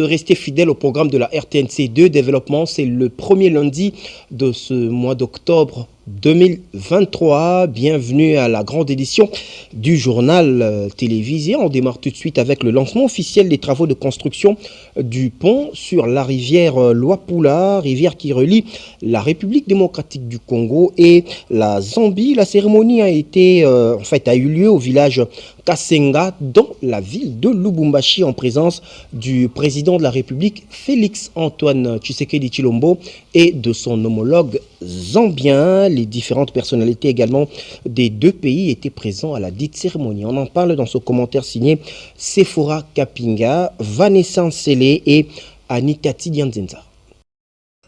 rester fidèle au programme de la RTNC2 Développement. C'est le premier lundi de ce mois d'octobre 2023. Bienvenue à la grande édition du journal télévisé. On démarre tout de suite avec le lancement officiel des travaux de construction du pont sur la rivière Luapula, rivière qui relie la République démocratique du Congo et la Zambie. La cérémonie a eu lieu au village Kasenga, dans la ville de Lubumbashi, en présence du président de la République, Félix Antoine Tshisekedi Tshilombo, et de son homologue zambien. Les différentes personnalités également des deux pays étaient présents à la dite cérémonie. On en parle dans ce commentaire signé Sephora Kapinga, Vanessa Nsele et Anitati Dianzenza.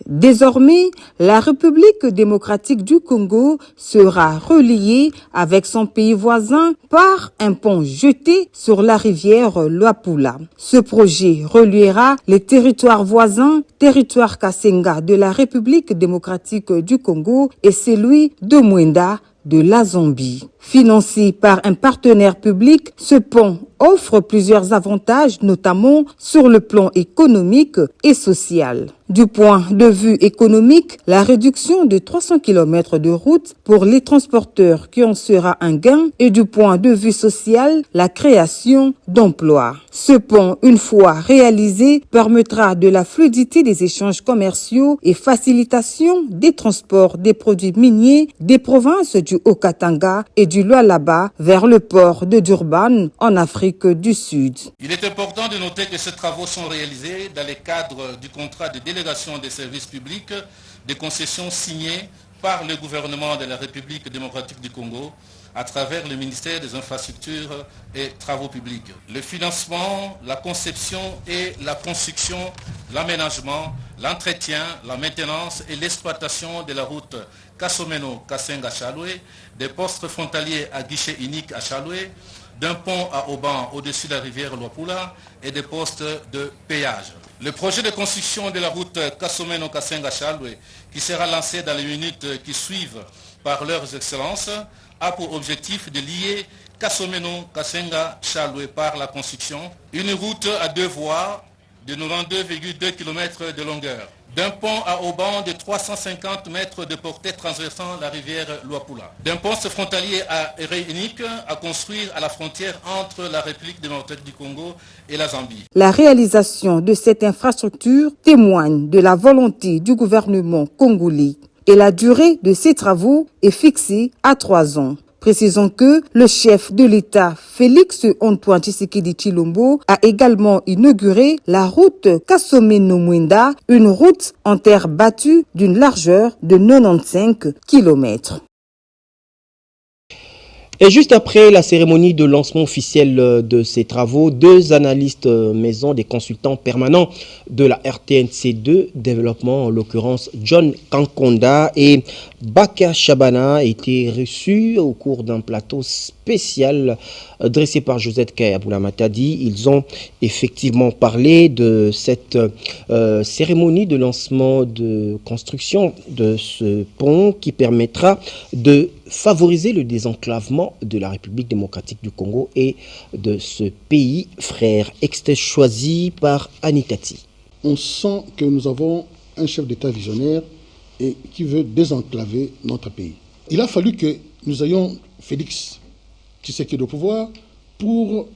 Désormais, la République démocratique du Congo sera reliée avec son pays voisin par un pont jeté sur la rivière Luapula. Ce projet reliera les territoires voisins, territoire Kasenga de la République démocratique du Congo et celui de Mwenda de la Zambie. Financé par un partenaire public, ce pont offre plusieurs avantages, notamment sur le plan économique et social. Du point de vue économique, la réduction de 300 km de route pour les transporteurs qui en sera un gain, et du point de vue social, la création d'emplois. Ce pont, une fois réalisé, permettra de la fluidité des échanges commerciaux et facilitation des transports des produits miniers des provinces du Haut-Katanga et du Lualaba vers le port de Durban en Afrique du Sud. Il est important de noter que ces travaux sont réalisés dans le cadre du contrat de délégation des services publics des concessions signées par le gouvernement de la République démocratique du Congo à travers le ministère des Infrastructures et Travaux publics. Le financement, la conception et la construction, l'aménagement, l'entretien, la maintenance et l'exploitation de la route Kasomeno-Kasenga-Chaloué, des postes frontaliers à guichet unique à Chaloué, d'un pont à Oban au-dessus de la rivière Luapula et des postes de péage. Le projet de construction de la route Kasomeno-Kasenga-Chaloué, qui sera lancé dans les minutes qui suivent par leurs excellences, a pour objectif de lier Kasomeno-Kasenga-Chaloué par la construction, une route à deux voies de 92,2 km de longueur, d'un pont à Oban de 350 mètres de portée transversant la rivière Luapula, d'un poste frontalier à unique à construire à la frontière entre la République démocratique du Congo et la Zambie. La réalisation de cette infrastructure témoigne de la volonté du gouvernement congolais et la durée de ces travaux est fixée à 3 ans. Précisons que le chef de l'État, Félix Antoine Tshisekedi Tshilombo, a également inauguré la route Kasomeno-Mwenda, une route en terre battue d'une largeur de 95 km. Et juste après la cérémonie de lancement officiel de ces travaux, deux analystes maison, des consultants permanents de la RTNC2 Développement, en l'occurrence John Kankonda et Baka Shabana, étaient reçus au cours d'un plateau spécial dressé par Josette Kayaboula Matadi. Ils ont effectivement parlé de cette cérémonie de lancement de construction de ce pont qui permettra de favoriser le désenclavement de la République démocratique du Congo et de ce pays frère. Extrait choisi par Anitati. On sent que nous avons un chef d'État visionnaire et qui veut désenclaver notre pays. Il a fallu que nous ayons Félix Tshisekedi au pouvoir pour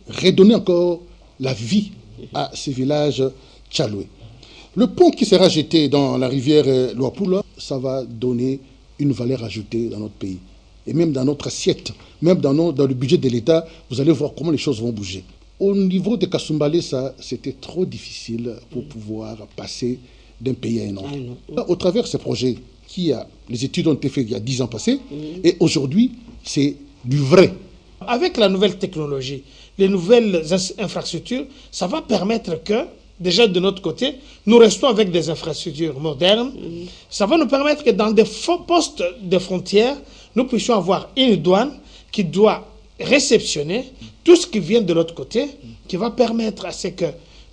redonner encore la vie à ces villages tchaloués. Le pont qui sera jeté dans la rivière Luapula, ça va donner une valeur ajoutée dans notre pays. Et même dans notre assiette, même dans le budget de l'État, vous allez voir comment les choses vont bouger. Au niveau de Kasumbalé, c'était trop difficile pour pouvoir passer d'un pays à un autre. Au travers de ces projets, les études ont été faites il y a 10 ans passés, et aujourd'hui, c'est du vrai. Avec la nouvelle technologie, les nouvelles infrastructures, ça va permettre que, déjà de notre côté, nous restons avec des infrastructures modernes. Ça va nous permettre que dans des postes de frontières, nous puissions avoir une douane qui doit réceptionner tout ce qui vient de l'autre côté, qui va permettre à ce que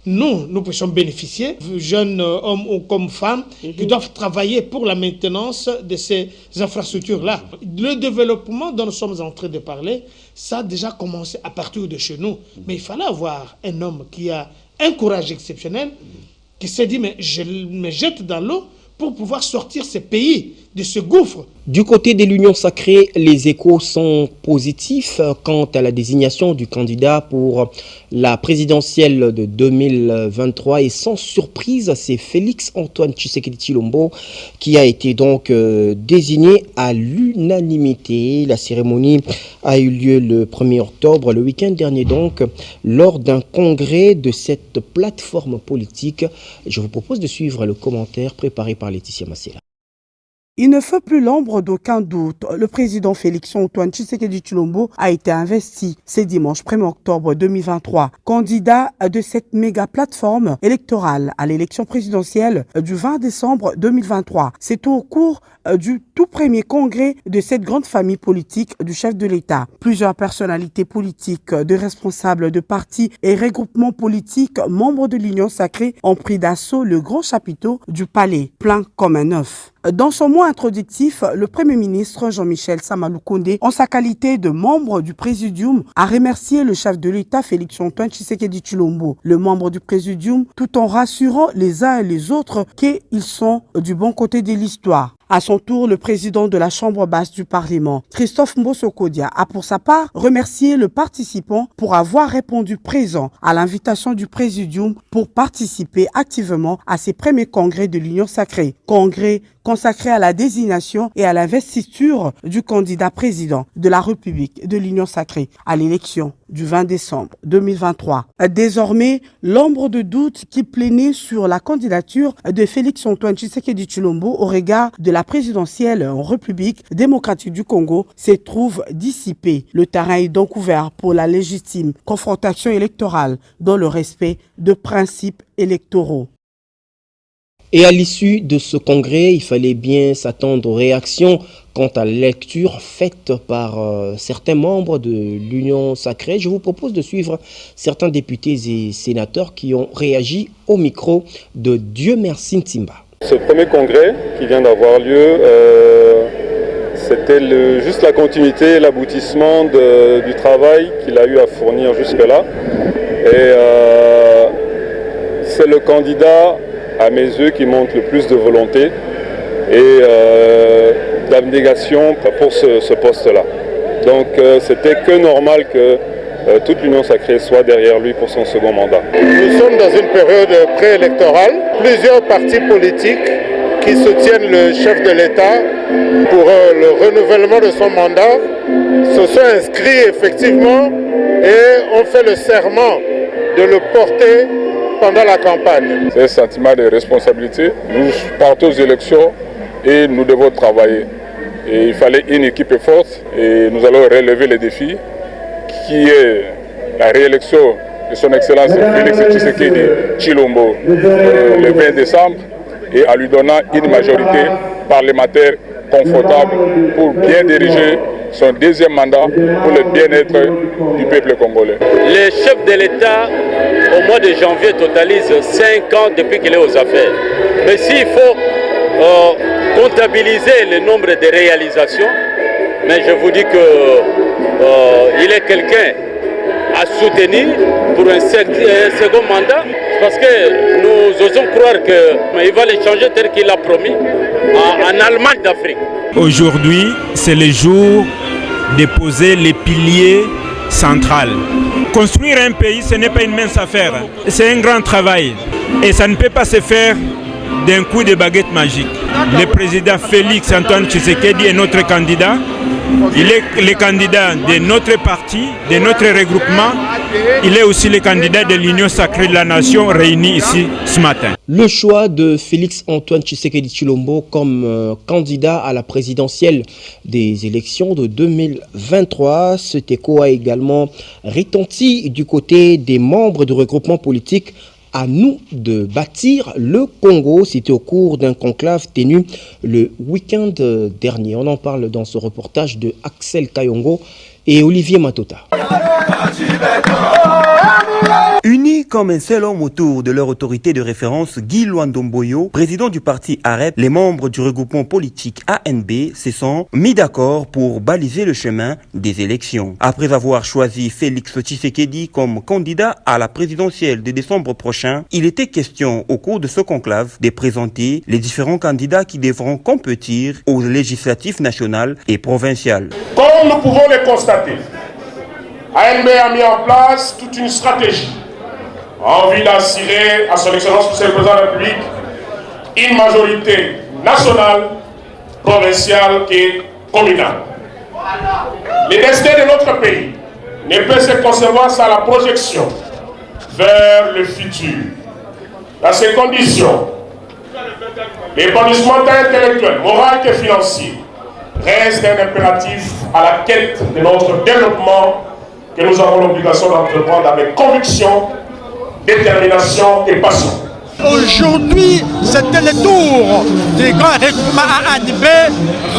nous puissions bénéficier, jeunes hommes ou comme femmes, qui doivent travailler pour la maintenance de ces infrastructures-là. Le développement dont nous sommes en train de parler, ça a déjà commencé à partir de chez nous. Mais il fallait avoir un homme qui a un courage exceptionnel, qui s'est dit, mais je me jette dans l'eau pour pouvoir sortir ce pays de ce gouffre. Du côté de l'Union sacrée, les échos sont positifs quant à la désignation du candidat pour la présidentielle de 2023 et sans surprise, c'est Félix Antoine Tshisekedi Tshilombo qui a été donc désigné à l'unanimité. La cérémonie a eu lieu le 1er octobre, le week-end dernier donc, lors d'un congrès de cette plateforme politique. Je vous propose de suivre le commentaire préparé par Laetitia Massela. Il ne fait plus l'ombre d'aucun doute. Le président Félix Antoine Tshisekedi Tshilombo a été investi ce dimanche 1er octobre 2023, candidat de cette méga plateforme électorale à l'élection présidentielle du 20 décembre 2023. C'est au cours du tout premier congrès de cette grande famille politique du chef de l'État. Plusieurs personnalités politiques, de responsables de partis et regroupements politiques, membres de l'Union sacrée, ont pris d'assaut le grand chapiteau du palais, plein comme un œuf. Dans son mot introductif, le Premier ministre Jean-Michel Samaloukonde, en sa qualité de membre du Présidium, a remercié le chef de l'État Félix Antoine Tshisekedi Tshilombo, le membre du Présidium, tout en rassurant les uns et les autres qu'ils sont du bon côté de l'histoire. À son tour, le président de la Chambre basse du Parlement, Christophe Mbosso-Kodia, a pour sa part remercié le participant pour avoir répondu présent à l'invitation du Présidium pour participer activement à ces premiers congrès de l'Union sacrée. Congrès consacré à la désignation et à l'investiture du candidat président de la République de l'Union sacrée à l'élection du 20 décembre 2023. Désormais, l'ombre de doute qui planait sur la candidature de Félix Antoine Tshisekedi Tshilombo au regard de la présidentielle en République démocratique du Congo se trouve dissipée. Le terrain est donc ouvert pour la légitime confrontation électorale dans le respect de principes électoraux. Et à l'issue de ce congrès, il fallait bien s'attendre aux réactions quant à la lecture faite par certains membres de l'Union sacrée. Je vous propose de suivre certains députés et sénateurs qui ont réagi au micro de Dieu Merci Ntimba. Ce premier congrès qui vient d'avoir lieu, c'était juste la continuité et l'aboutissement du travail qu'il a eu à fournir jusque-là. Et c'est le candidat, à mes yeux, qui montre le plus de volonté et d'abnégation pour ce poste-là. Donc c'était que normal que toute l'Union sacrée soit derrière lui pour son second mandat. Nous sommes dans une période préélectorale. Plusieurs partis politiques qui soutiennent le chef de l'État pour le renouvellement de son mandat se sont inscrits effectivement et ont fait le serment de le porter pendant la campagne. C'est un sentiment de responsabilité. Nous partons aux élections et nous devons travailler. Et il fallait une équipe forte et nous allons relever les défis qui est la réélection de son Excellence Félix Tshisekedi Tshilombo le 20 décembre et en lui donnant une majorité parlementaire confortable pour bien diriger son deuxième mandat pour le bien-être du peuple congolais. Le chef de l'État, au mois de janvier, totalise 5 ans depuis qu'il est aux affaires. Mais s'il faut comptabiliser le nombre de réalisations, mais je vous dis qu'il est quelqu'un à soutenir pour un second mandat, parce que nous osons croire qu'il va les changer tel qu'il a promis en Allemagne d'Afrique. Aujourd'hui, c'est le jour de poser les piliers centraux. Construire un pays, ce n'est pas une mince affaire, c'est un grand travail et ça ne peut pas se faire d'un coup de baguette magique. Le président Félix Antoine Tshisekedi est notre candidat. Il est le candidat de notre parti, de notre regroupement. Il est aussi le candidat de l'Union sacrée de la nation réunie ici ce matin. Le choix de Félix Antoine Tshisekedi Tshilombo comme candidat à la présidentielle des élections de 2023, cet écho a également retenti du côté des membres du regroupement politique. À nous de bâtir le Congo. C'était au cours d'un conclave tenu le week-end dernier. On en parle dans ce reportage de Axel Kayongo et Olivier Matota. Une Unis comme un seul homme autour de leur autorité de référence, Guy Luandomboyo, président du parti AREP, les membres du regroupement politique ANB se sont mis d'accord pour baliser le chemin des élections. Après avoir choisi Félix Tshisekedi comme candidat à la présidentielle de décembre prochain, il était question au cours de ce conclave de présenter les différents candidats qui devront compétir aux législatives nationales et provinciales. Comme nous pouvons le constater, ANB a mis en place toute une stratégie en vue d'assurer à son Excellence Monsieur le Président de la République une majorité nationale, provinciale et communale. Le destin de notre pays ne peut se concevoir sans la projection vers le futur. Dans ces conditions, l'épanouissement intellectuel, moral et financier reste un impératif à la quête de notre développement que nous avons l'obligation d'entreprendre avec conviction, détermination et passion. Aujourd'hui, c'était le tour des grands regroupements ANB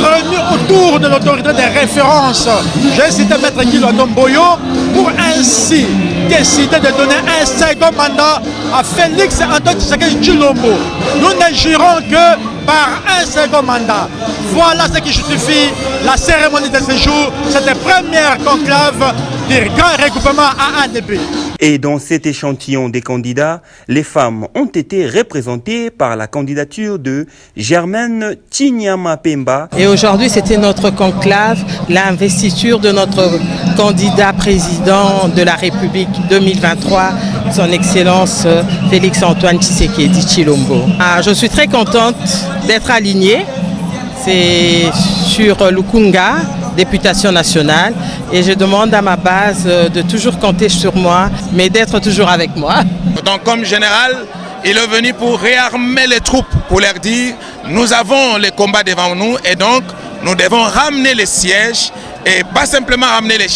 réunis autour de l'autorité de référence. J'ai cité Maître Guy Luandomboyo pour ainsi décider de donner un second mandat à Félix Antoine Tshisekedi Tshilombo. Nous ne jurons que par un second mandat. Voilà ce qui justifie la cérémonie de ce jour, cette première conclave des grands regroupements ANB. Et dans cet échantillon des candidats, les femmes ont été représentées par la candidature de Germaine Tinyama Pemba. Et aujourd'hui, c'était notre conclave, l'investiture de notre candidat président de la République 2023, son Excellence Félix Antoine Tshisekedi Tshilombo. Je suis très contente d'être alignée. C'est sur Lukunga, députation nationale, et je demande à ma base de toujours compter sur moi, mais d'être toujours avec moi. Donc comme général, il est venu pour réarmer les troupes, pour leur dire nous avons les combats devant nous et donc nous devons ramener les sièges, et pas simplement ramener les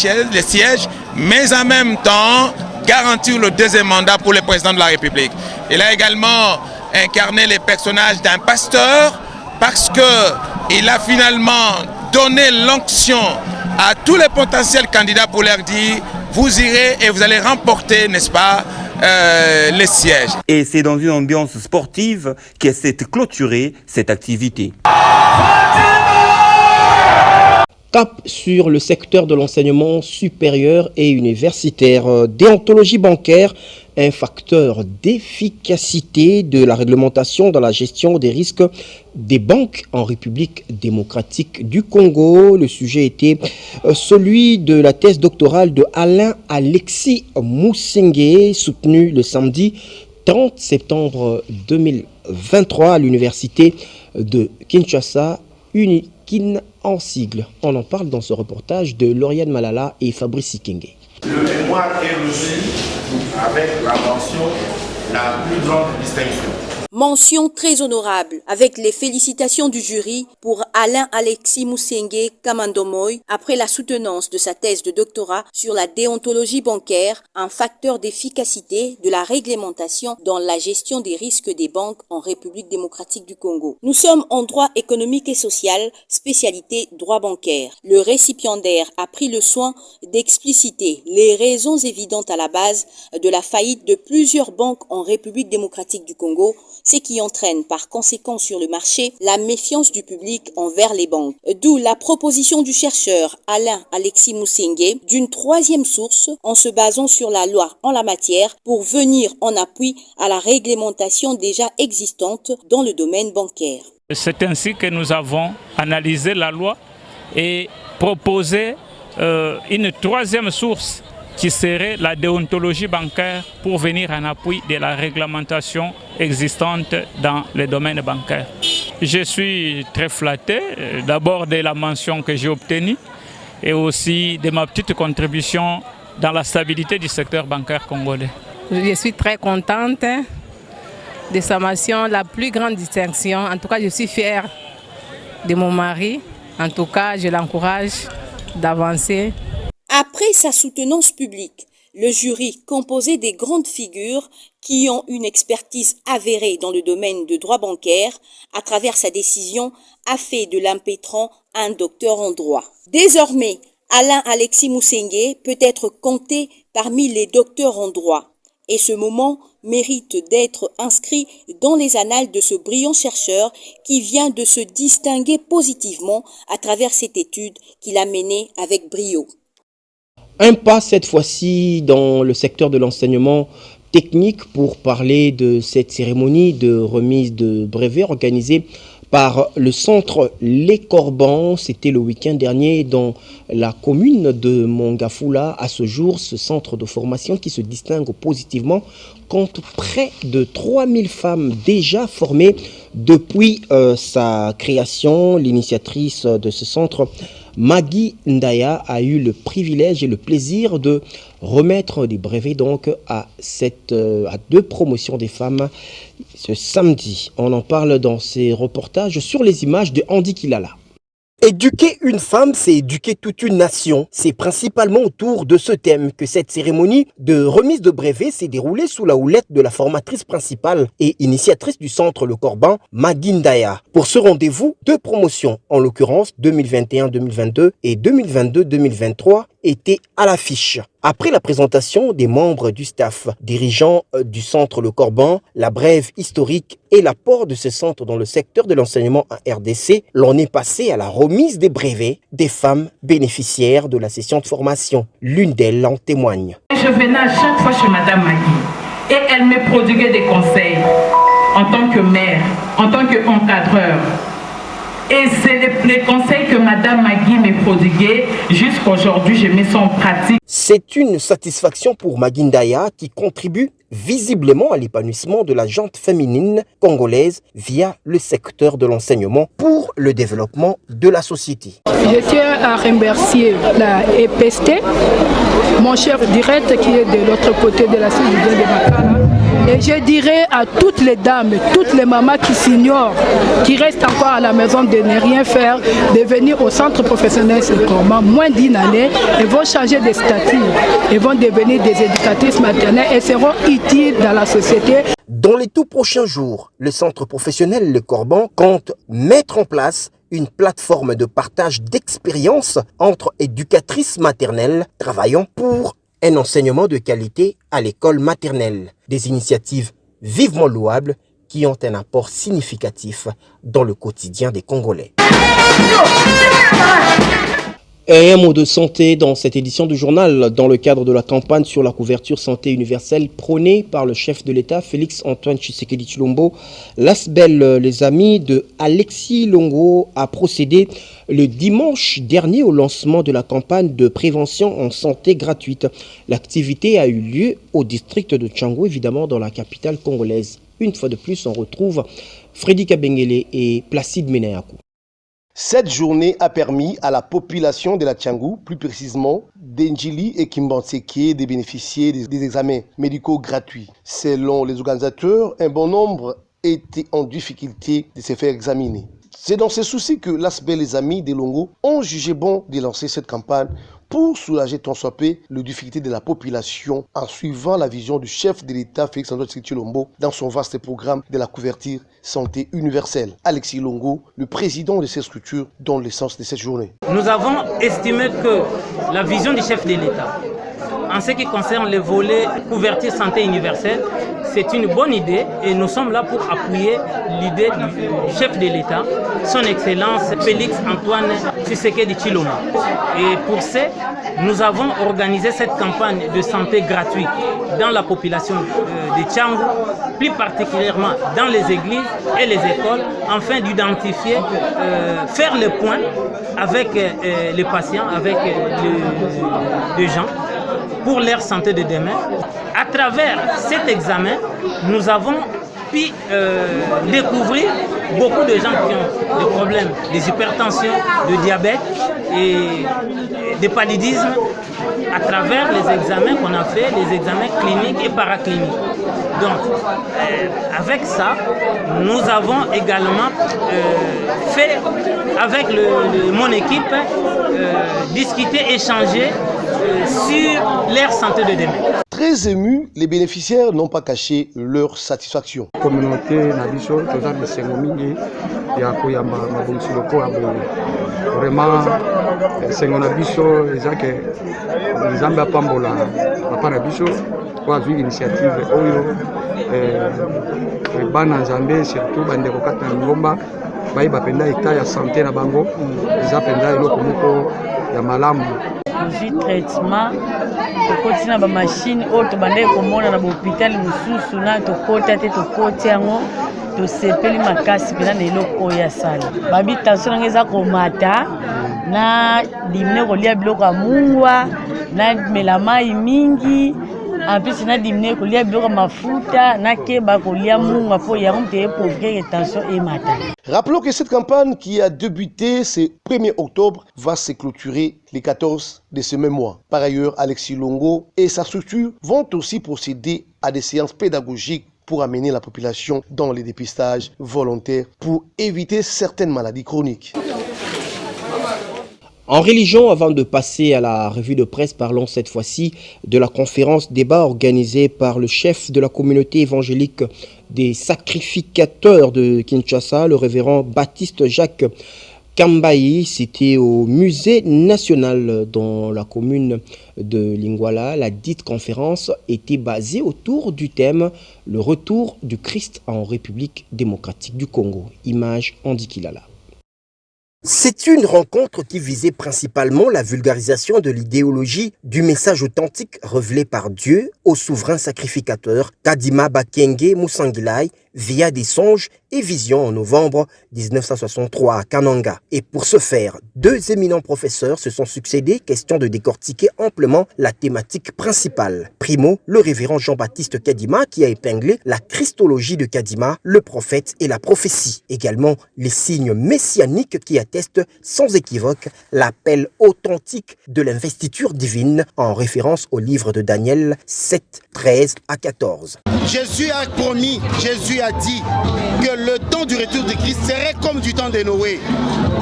sièges, mais en même temps garantir le deuxième mandat pour le président de la République. Il a également incarné les personnages d'un pasteur parce qu'il a finalement donné l'onction à tous les potentiels candidats pour leur dire vous irez et vous allez remporter, n'est-ce pas, les sièges. Et c'est dans une ambiance sportive qu'est s'est clôturée cette activité. Cap sur le secteur de l'enseignement supérieur et universitaire. Déontologie bancaire, un facteur d'efficacité de la réglementation dans la gestion des risques des banques en République démocratique du Congo. Le sujet était celui de la thèse doctorale de Alain Alexis Musengue, soutenue le samedi 30 septembre 2023 à l'université de Kinshasa, UNIKIN en sigle. On en parle dans ce reportage de Lauriane Malala et Fabrice Sikenge. Le mémoire est reçu avec la mention la plus grande distinction. Mention très honorable avec les félicitations du jury pour Alain Alexis Musengue Kamandomoy après la soutenance de sa thèse de doctorat sur la déontologie bancaire, un facteur d'efficacité de la réglementation dans la gestion des risques des banques en République démocratique du Congo. Nous sommes en droit économique et social, spécialité droit bancaire. Le récipiendaire a pris le soin d'expliciter les raisons évidentes à la base de la faillite de plusieurs banques en République démocratique du Congo, ce qui entraîne par conséquent sur le marché la méfiance du public envers les banques. D'où la proposition du chercheur Alain Alexis Musengue d'une troisième source en se basant sur la loi en la matière pour venir en appui à la réglementation déjà existante dans le domaine bancaire. C'est ainsi que nous avons analysé la loi et proposé une troisième source qui serait la déontologie bancaire pour venir en appui de la réglementation existante dans le domaine bancaire. Je suis très flatté d'abord de la mention que j'ai obtenue et aussi de ma petite contribution dans la stabilité du secteur bancaire congolais. Je suis très contente de sa mention, la plus grande distinction. En tout cas, je suis fière de mon mari. En tout cas, je l'encourage d'avancer. Après sa soutenance publique, le jury, composé des grandes figures qui ont une expertise avérée dans le domaine de droit bancaire, à travers sa décision, a fait de l'impétrant un docteur en droit. Désormais, Alain Alexis Musengue peut être compté parmi les docteurs en droit. Et ce moment mérite d'être inscrit dans les annales de ce brillant chercheur qui vient de se distinguer positivement à travers cette étude qu'il a menée avec brio. Un pas cette fois-ci dans le secteur de l'enseignement technique pour parler de cette cérémonie de remise de brevets organisée par le centre Les Corbans. C'était le week-end dernier dans la commune de Mongafula. À ce jour, ce centre de formation qui se distingue positivement compte près de 3000 femmes déjà formées depuis sa création. L'initiatrice de ce centre, Maggie Ndaya, a eu le privilège et le plaisir de remettre des brevets donc à 2 promotions des femmes ce samedi. On en parle dans ces reportages sur les images de Andy Kilala. Éduquer une femme, c'est éduquer toute une nation. C'est principalement autour de ce thème que cette cérémonie de remise de brevets s'est déroulée sous la houlette de la formatrice principale et initiatrice du centre Le Corban, Maggie Ndaya. Pour ce rendez-vous, 2 promotions, en l'occurrence 2021-2022 et 2022-2023, étaient à l'affiche. Après la présentation des membres du staff dirigeant du centre Le Corban, la brève historique et l'apport de ce centre dans le secteur de l'enseignement en RDC, l'on est passé à la remise des brevets des femmes bénéficiaires de la session de formation. L'une d'elles en témoigne. Je venais à chaque fois chez Madame Maggie et elle me prodiguait des conseils en tant que mère, en tant qu'encadreur. Et c'est les conseils que Madame Maggie me prodiguait. Jusqu'aujourd'hui, je mets ça en pratique. C'est une satisfaction pour Maggie Ndaya qui contribue visiblement à l'épanouissement de la gente féminine congolaise via le secteur de l'enseignement pour le développement de la société. Je tiens à remercier la EPST, mon chef direct qui est de l'autre côté de la cité de Makala. Et je dirais à toutes les dames, toutes les mamans qui s'ignorent, qui restent encore à la maison de ne rien faire, de venir au centre professionnel Le Corban, moins d'1 année, et vont changer de statut, et vont devenir des éducatrices maternelles et seront utiles dans la société. Dans les tout prochains jours, le centre professionnel Le Corban compte mettre en place une plateforme de partage d'expériences entre éducatrices maternelles travaillant pour un enseignement de qualité à l'école maternelle. Des initiatives vivement louables qui ont un apport significatif dans le quotidien des Congolais. Et un mot de santé dans cette édition du journal, dans le cadre de la campagne sur la couverture santé universelle prônée par le chef de l'État, Félix Antoine Tshisekedi Tshilombo. L'ASBEL, les amis de Alexis Longo, a procédé le dimanche dernier au lancement de la campagne de prévention en santé gratuite. L'activité a eu lieu au district de Tchango, évidemment dans la capitale congolaise. Une fois de plus, on retrouve Freddy Kabengele et Placide Menayakou. Cette journée a permis à la population de la Tchangou, plus précisément d'Enjili et Kimbanseke, de bénéficier des examens médicaux gratuits. Selon les organisateurs, un bon nombre étaient en difficulté de se faire examiner. C'est dans ce souci que l'ASBEL, les amis des Longo, ont jugé bon de lancer cette campagne pour soulager tant soit peu les difficultés de la population en suivant la vision du chef de l'État Félix Antoine Tshisekedi Tshilombo dans son vaste programme de la couverture santé universelle. Alexis Longo, le président de cette structure, donne le sens de cette journée. Nous avons estimé que la vision du chef de l'État, en ce qui concerne le volet couverture santé universelle, c'est une bonne idée et nous sommes là pour appuyer l'idée du chef de l'État, son Excellence Félix Antoine Tshisekedi Tshilombo. Et pour ça, nous avons organisé cette campagne de santé gratuite dans la population de Tchango, plus particulièrement dans les églises et les écoles, afin d'identifier, faire le point avec les patients, avec les gens, pour leur santé de demain. À travers cet examen, nous avons pu découvrir beaucoup de gens qui ont des problèmes, des hypertensions, de diabète et de paludisme à travers les examens qu'on a fait, les examens cliniques et paracliniques. Donc, avec ça, nous avons également fait, avec mon équipe, discuter, échanger sur leur santé de demain. Très émus, les bénéficiaires n'ont pas caché leur satisfaction. La communauté Nabiso, vraiment, c'est un abisso, po azwi initiative oyo bana nzambe surtout bandeko kati na Lingomba bayeba mpenza état ya santé na bango eza mpenza eloko moko ya malamu. Ozwi traitement tokoti na bamashine oyo tobandaki komona na bahôpital mosusu na tokota te tokoti yango tosepeli makasi mpenza na eloko oyo ya sala. Babi tension nango eza komata na dimine kolia biloko ya mungwa na mela mai mingi apesi na dimine kolia biloko mafuta na keba kolia mungwa po yango mte pauvre tension et mata. Rappelons que cette campagne qui a débuté ce 1er octobre va se clôturer les 14 de ce même mois. Par ailleurs, Alexis Longo et sa structure vont aussi procéder à des séances pédagogiques pour amener la population dans les dépistages volontaires pour éviter certaines maladies chroniques. En religion, avant de passer à la revue de presse, parlons cette fois-ci de la conférence débat organisée par le chef de la communauté évangélique des sacrificateurs de Kinshasa, le révérend Baptiste Jacques Kambayi. C'était au musée national dans la commune de Lingwala. La dite conférence était basée autour du thème « Le retour du Christ en République démocratique du Congo ». Image Andy Kilala. C'est une rencontre qui visait principalement la vulgarisation de l'idéologie du message authentique révélé par Dieu au souverain sacrificateur Kadima Bakenge Musangilai via des songes et visions en novembre 1963 à Kananga. Et pour ce faire, 2 éminents professeurs se sont succédés, question de décortiquer amplement la thématique principale. Primo, le révérend Jean-Baptiste Kadima qui a épinglé la christologie de Kadima, le prophète et la prophétie. Également, les signes messianiques qui attestent sans équivoque l'appel authentique de l'investiture divine en référence au livre de Daniel 7, 13 à 14. Jésus a promis, Jésus a dit que le temps du retour de Christ serait comme du temps de Noé.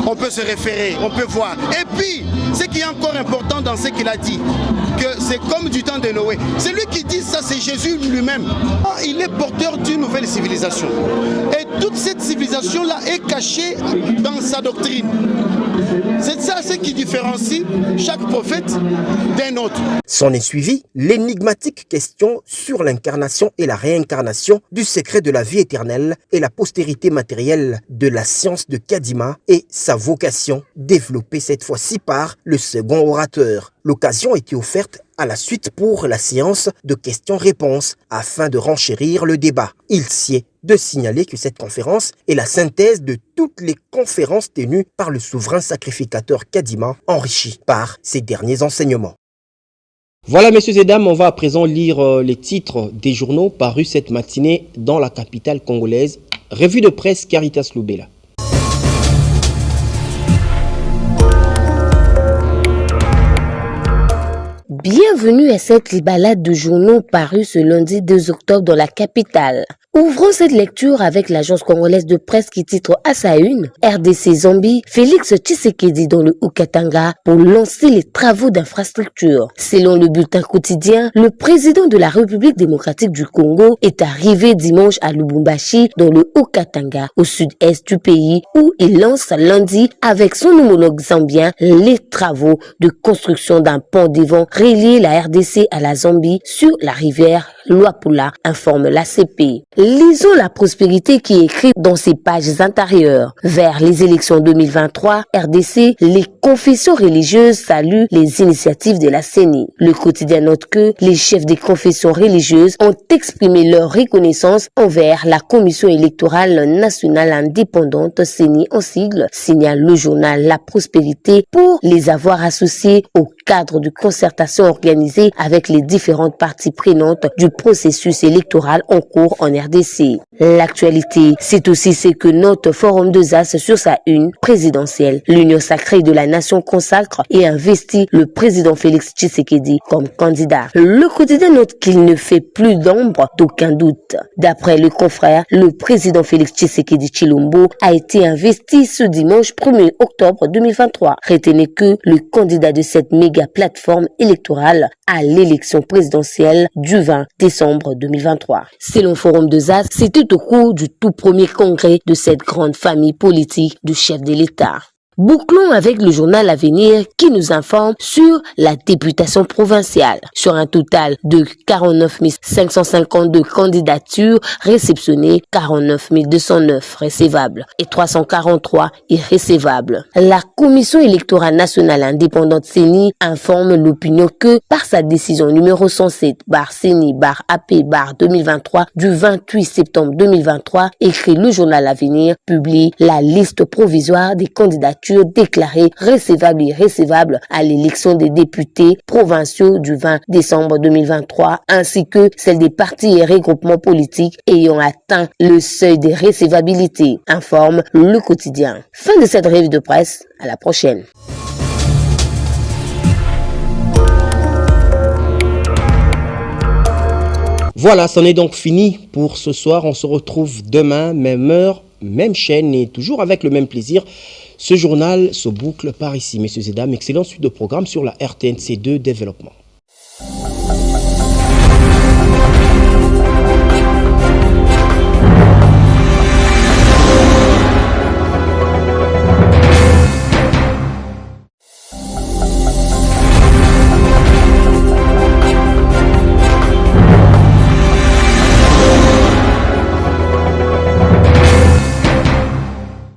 On peut se référer, on peut voir. Et puis, ce qui est encore important dans ce qu'il a dit, que c'est comme du temps de Noé. C'est lui qui dit ça, c'est Jésus lui-même. Il est porteur d'une nouvelle civilisation. Et toute cette civilisation-là est cachée dans sa doctrine. C'est ça ce qui différencie chaque prophète d'un autre. S'en est suivi l'énigmatique question sur l'incarnation et la réincarnation, du secret de la vie éternelle et la postérité matérielle de la science de Kadima et sa vocation développée cette fois-ci par le second orateur. L'occasion était offerte à la suite pour la séance de questions-réponses afin de renchérir le débat. Il sied de signaler que cette conférence est la synthèse de toutes les conférences tenues par le souverain sacrificateur Kadima, enrichi par ses derniers enseignements. Voilà, messieurs et dames, on va à présent lire les titres des journaux parus cette matinée dans la capitale congolaise. Revue de presse Caritas Lubela. Bienvenue à cette balade de journaux parue ce lundi 2 octobre dans la capitale. Ouvrons cette lecture avec l'agence congolaise de presse qui titre à sa une RDC Zambie, Félix Tshisekedi dans le Haut-Katanga pour lancer les travaux d'infrastructure. Selon le bulletin quotidien, le président de la République démocratique du Congo est arrivé dimanche à Lubumbashi dans le Haut-Katanga, au sud-est du pays, où il lance lundi avec son homologue zambien les travaux de construction d'un pont devant relier la RDC à la Zambie sur la rivière Luapula, informe l'ACP. Lisons la prospérité qui est écrite dans ses pages intérieures. Vers les élections 2023, RDC, les confessions religieuses saluent les initiatives de la CENI. Le quotidien note que les chefs des confessions religieuses ont exprimé leur reconnaissance envers la Commission électorale nationale indépendante CENI en sigle, signale le journal La Prospérité, pour les avoir associés au cadre de concertation organisée avec les différentes parties prenantes du processus électoral en cours en RDC. L'actualité, c'est aussi ce que note Forum des As sur sa une présidentielle. L'Union sacrée de la nation consacre et investit le président Félix Tshisekedi comme candidat. Le quotidien note qu'il ne fait plus d'ombre d'aucun doute. D'après le confrère, le président Félix Tshisekedi Tshilombo a été investi ce dimanche 1er octobre 2023. Retenez que le candidat de cette méga plateforme électorale à l'élection présidentielle du 20 décembre 2023. Selon Forum des As, c'était au cours du tout premier congrès de cette grande famille politique du chef de l'État. Bouclons avec le journal Avenir qui nous informe sur la députation provinciale. Sur un total de 49 552 candidatures réceptionnées, 49 209 récevables et 343 irrécevables. La Commission électorale nationale indépendante CENI informe l'opinion que par sa décision numéro 107/CENI/AP/2023 du 28 septembre 2023, écrit le journal Avenir, publie la liste provisoire des candidatures déclarées récevables et irrécevables à l'élection des députés provinciaux du 20 décembre 2023, ainsi que celle des partis et regroupements politiques ayant atteint le seuil de récevabilité, informe le quotidien. Fin de cette revue de presse, à la prochaine. Voilà, c'en est donc fini pour ce soir. On se retrouve demain, même heure, même chaîne et toujours avec le même plaisir. Ce journal se boucle par ici. Messieurs et dames, excellente suite de programme sur la RTNC2 Développement.